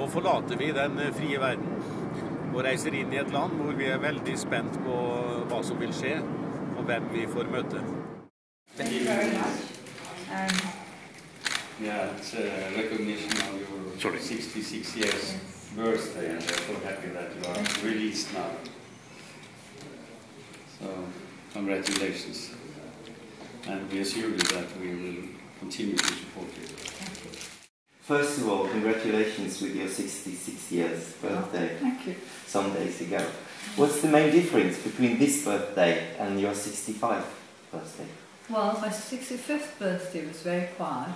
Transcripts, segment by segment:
forlater vi den frie verden og reiser inn I et land hvor vi veldig spent på hva som vil skje og hvem vi får møte. Thank you very much. Yeah, it's a recognition of your 66 years birthday, and we're so happy that you are released now. So, congratulations. And we assure you that we will continue to support you. Thank you. First of all, congratulations with your 66 years birthday. Oh, thank you. Some days ago. What's the main difference between this birthday and your 65th birthday? Well, my 65th birthday was very quiet,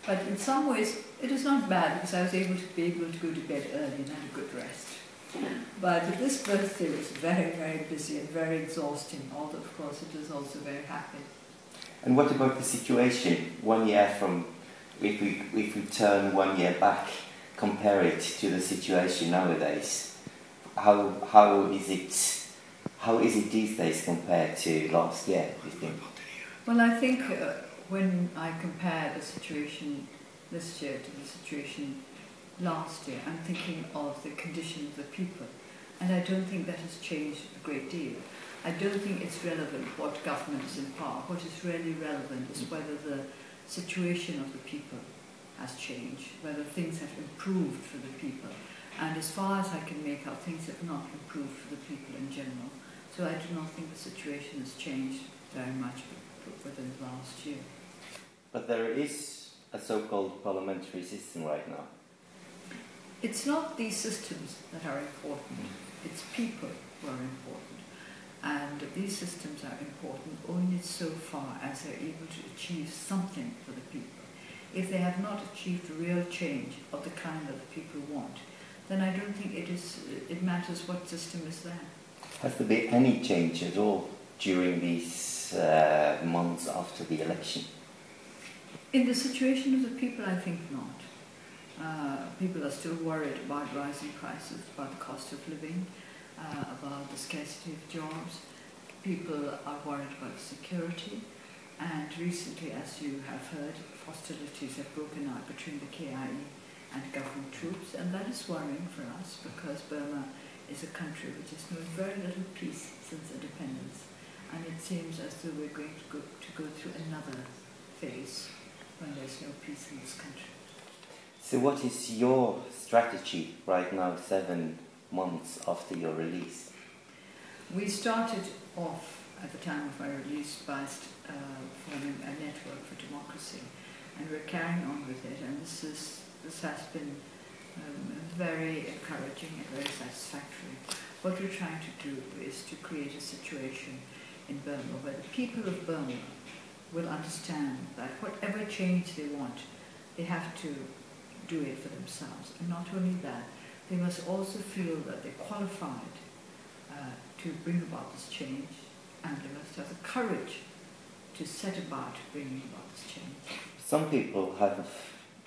but in some ways it is not bad because I was able to go to bed early and have a good rest. But this birthday was very, very busy and very exhausting, although of course it was also very happy. And what about the situation 1 year from, if we turn 1 year back, compare it to the situation nowadays? How is it these days compared to last year, do you think? Well, I think when I compare the situation this year to the situation last year, I'm thinking of the condition of the people, and I don't think that has changed a great deal. I don't think it's relevant what government is in power. What is really relevant is whether the situation of the people has changed, whether things have improved for the people. And as far as I can make out, things have not improved for the people in general. So I do not think the situation has changed very much within the last year. But there is a so-called parliamentary system right now. It's not these systems that are important, it's people who are important. And these systems are important only so far as they're able to achieve something for the people. If they have not achieved real change of the kind that the people want, then I don't think it matters what system is there. Has there been any change at all during these months after the election? In the situation of the people, I think not. People are still worried about rising prices, about the cost of living, about the scarcity of jobs. People are worried about security. And recently, as you have heard, hostilities have broken out between the KIA and government troops, and that is worrying for us because Burma is a country which has known very little peace since independence, and it seems as though we're going to go through another phase when there's no peace in this country. So what is your strategy right now, 7 months after your release? We started off at the time of my release by forming a network for democracy, and we're carrying on with it, and this has been very encouraging and very satisfactory. What we're trying to do is to create a situation in Burma where the people of Burma will understand that whatever change they want, they have to do it for themselves. And not only that, they must also feel that they're qualified to bring about this change, and they must have the courage to set about bringing about this change. Some people have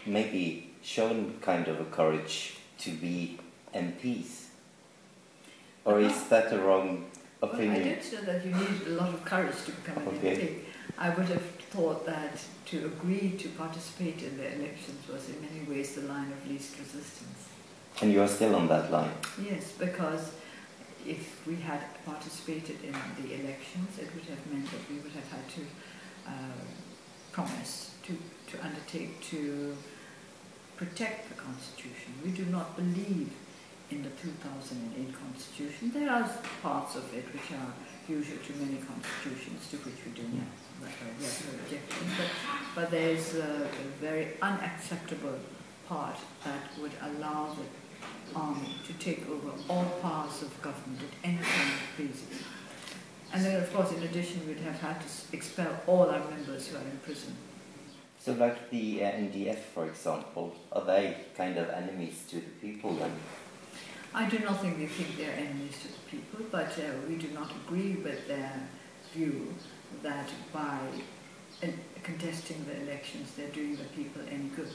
maybe shown kind of a courage to be MPs. Or is that a wrong opinion? Well, I don't know that you need a lot of courage to become an MP. I would have thought that to agree to participate in the elections was in many ways the line of least resistance. And you are still on that line? Yes, because if we had participated in the elections, it would have meant that we would have had to promise to undertake to protect the Constitution. We do not believe in the 2008 Constitution. There are parts of it which are usual to many constitutions to which we do not have no objection, but there is a very unacceptable part that would allow the army to take over all parts of government at any kind of basis. And then, of course, in addition, we'd have had to expel all our members who are in prison. So like the NDF, for example, are they kind of enemies to the people then? I do not think they are enemies to the people, but we do not agree with their view that by contesting the elections they're doing the people any good.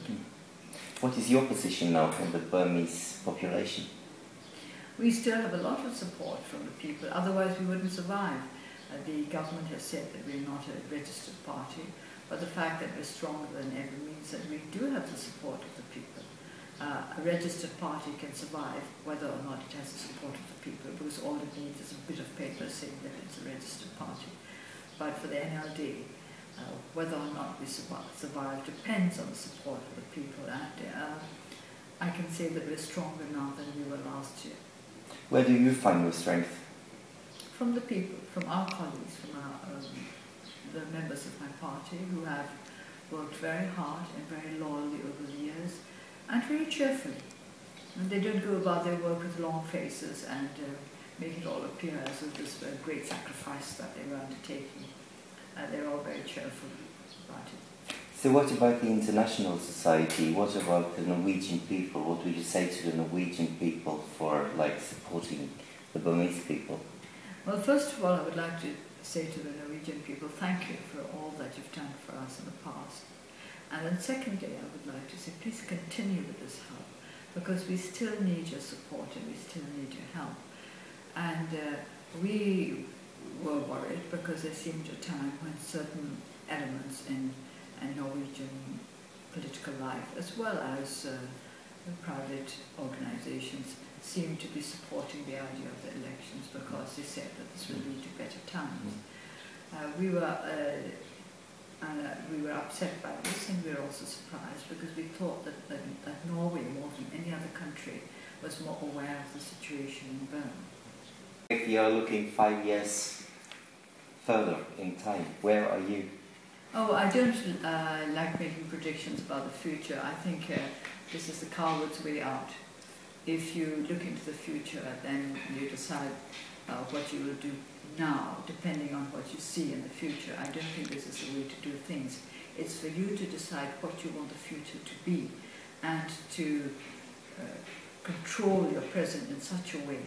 What is your position now on the Burmese population? We still have a lot of support from the people, otherwise we wouldn't survive. The government has said that we're not a registered party, but the fact that we're stronger than ever means that we do have the support of the people. a registered party can survive whether or not it has the support of the people, because all it needs is a bit of paper saying that it's a registered party. But for the NLD, whether or not we survive depends on the support of the people, and I can say that we're stronger now than we were last year. Where do you find your strength? From the people, from our colleagues, from the members of my party, who have worked very hard and very loyally over the years, and very cheerfully. And they don't go about their work with long faces and make it all appear as if this were a great sacrifice that they were undertaking. They're all very cheerful about it. So what about the international society? What about the Norwegian people? What would you say to the Norwegian people for supporting the Burmese people? Well, first of all, I would like to say to the Norwegian people, thank you for all that you've done for us in the past. And then secondly, I would like to say, please continue with this help, because we still need your support and we still need your help. And we were worried because there seemed a time when certain elements in Norwegian political life, as well as private organizations, seemed to be supporting the idea of the elections because they said that this will lead to better times. We were upset by this, and we were also surprised because we thought that Norway, more than any other country, was more aware of the situation in Burma. If you are looking 5 years further in time, where are you? Oh, I don't like making predictions about the future. I think this is the coward's way out. If you look into the future, then you decide what you will do now, depending on what you see in the future. I don't think this is the way to do things. It's for you to decide what you want the future to be, and to control your present in such a way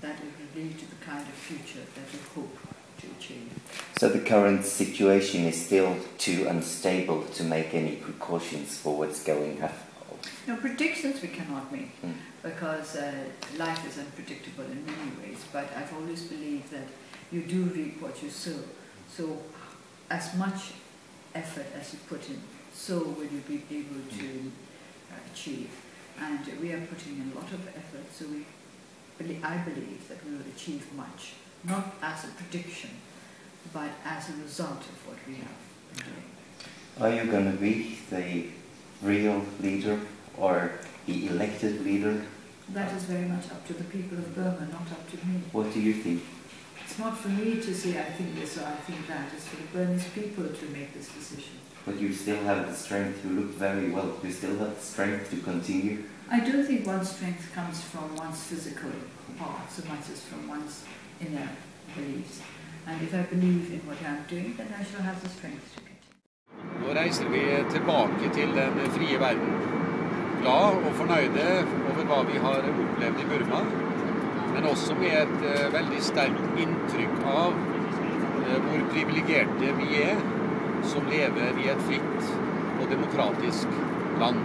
that it will lead to the kind of future that you hope to achieve. So the current situation is still too unstable to make any precautions for what's going to happen? No, predictions we cannot make, because life is unpredictable in many ways, but I've always believed that you do reap what you sow. So as much effort as you put in, so will you be able to achieve. And we are putting in a lot of effort, so I believe that we will achieve much, not as a prediction, but as a result of what we have been doing. Are you going to be the real leader or the elected leader? That is very much up to the people of Burma, not up to me. What do you think? It's not for me to say I think this or I think that. It's for the Burmese people to make this decision. But you still have the strength. You look very well. You still have the strength to continue. I don't think one's strength comes from one's physical part so much as from one's inner beliefs. And if I believe in what I'm doing, then I shall have the strength to continue. Nå reiser vi tilbake til den frie verden. Glad og fornøyde over hva vi har opplevd i Burma, men også med et veldig sterkt inntrykk av hvor privilegerte vi som lever i et fritt og demokratisk land.